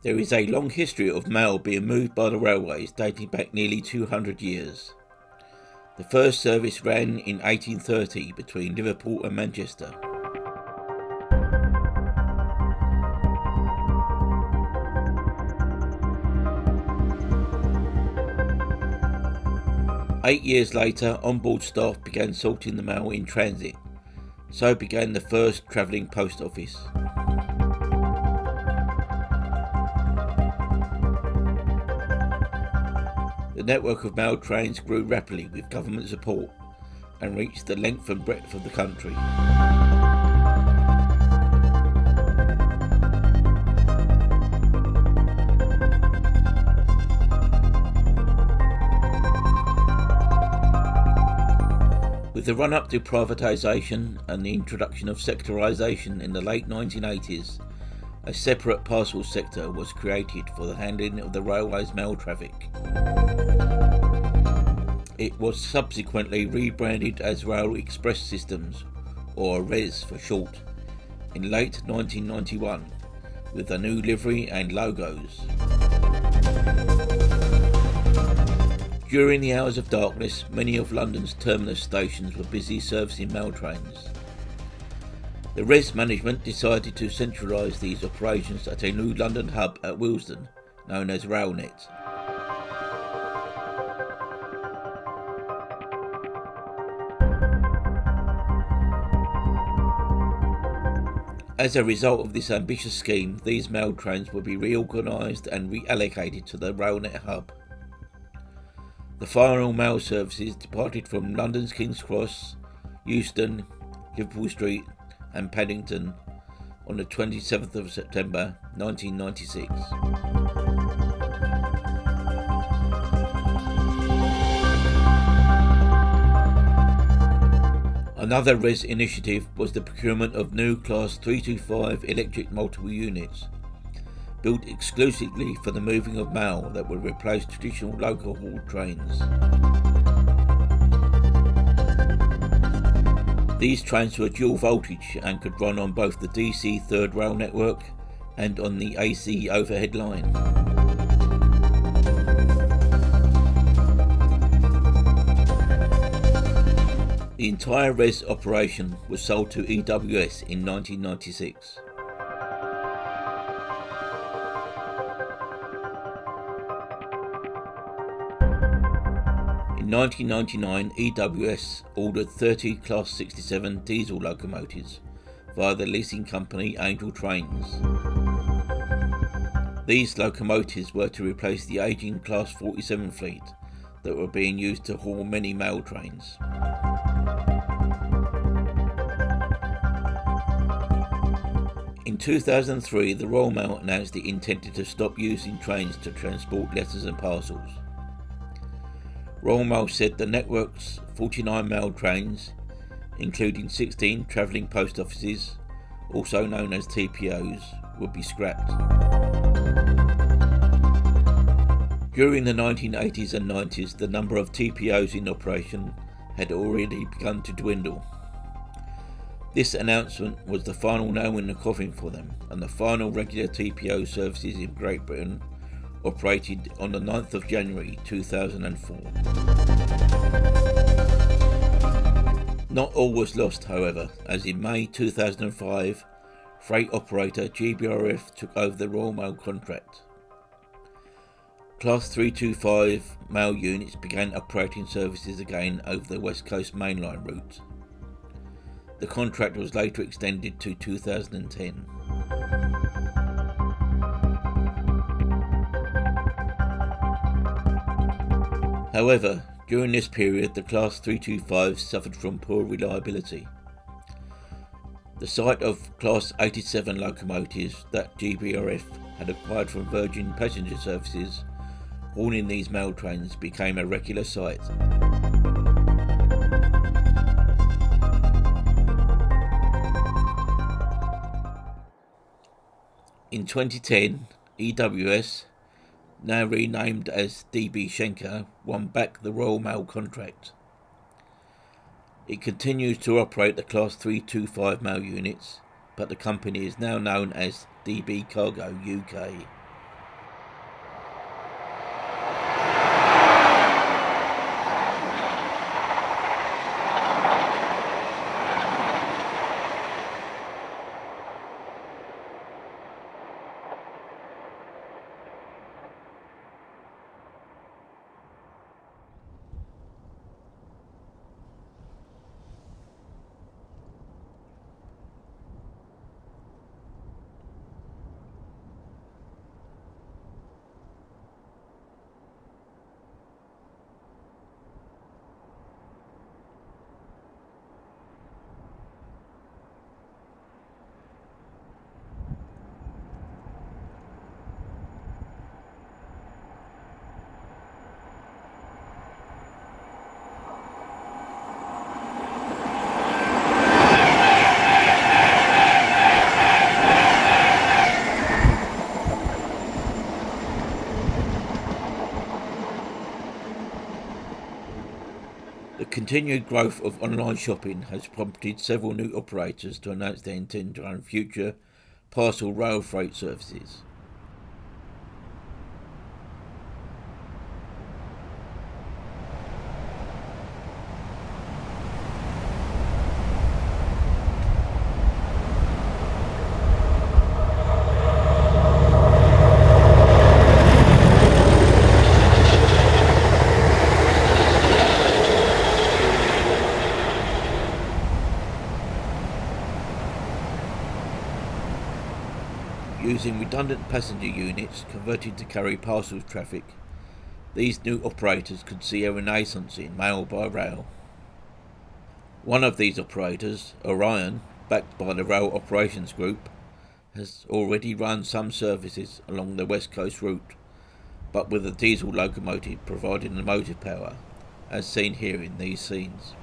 There is a long history of mail being moved by the railways dating back nearly 200 years. The first service ran in 1830 between Liverpool and Manchester. Eight years later, onboard staff began sorting the mail in transit. So began the first travelling post office. The network of mail trains grew rapidly with government support and reached the length and breadth of the country. With the run-up to privatisation and the introduction of sectorisation in the late 1980s, a separate parcels sector was created for the handling of the railway's mail traffic. It was subsequently rebranded as Rail Express Systems, or RES for short, in late 1991, with a new livery and logos. During the hours of darkness, many of London's terminus stations were busy servicing mail trains. The RES management decided to centralise these operations at a new London hub at Willesden, known as RailNet. As a result of this ambitious scheme, these mail trains will be reorganised and reallocated to the RailNet hub. The final mail services departed from London's King's Cross, Euston, Liverpool Street and Paddington on the 27th of September 1996. Another RES initiative was the procurement of new Class 325 electric multiple units, built exclusively for the moving of mail that would replace traditional local haul trains. These trains were dual voltage and could run on both the DC third rail network and on the AC overhead line. The entire RES operation was sold to EWS in 1996. In 1999, EWS ordered 30 Class 67 diesel locomotives via the leasing company Angel Trains. These locomotives were to replace the ageing Class 47 fleet that were being used to haul many mail trains. In 2003, the Royal Mail announced it intended to stop using trains to transport letters and parcels. Royal Mail said the network's 49 mail trains, including 16 travelling post offices, also known as TPOs, would be scrapped. During the 1980s and 90s, the number of TPOs in operation had already begun to dwindle. This announcement was the final nail in the coffin for them, and the final regular TPO services in Great Britain operated on the 9th of January 2004. Not all was lost, however, as in May 2005, freight operator GBRF took over the Royal Mail contract. Class 325 mail units began operating services again over the West Coast mainline route. The contract was later extended to 2010. However, during this period, the Class 325 suffered from poor reliability. The site of Class 87 locomotives that GBRF had acquired from Virgin Passenger Services hauling these mail trains became a regular sight. In 2010, EWS, now renamed as DB Schenker, won back the Royal Mail contract. It continues to operate the Class 325 mail units, but the company is now known as DB Cargo UK. continued growth of online shopping has prompted several new operators to announce their intent to run future parcel rail freight services. Using redundant passenger units converted to carry parcels traffic, these new operators could see a renaissance in mail by rail. One of these operators, Orion, backed by the Rail Operations Group, has already run some services along the West Coast route, but with a diesel locomotive providing the motive power, as seen here in these scenes.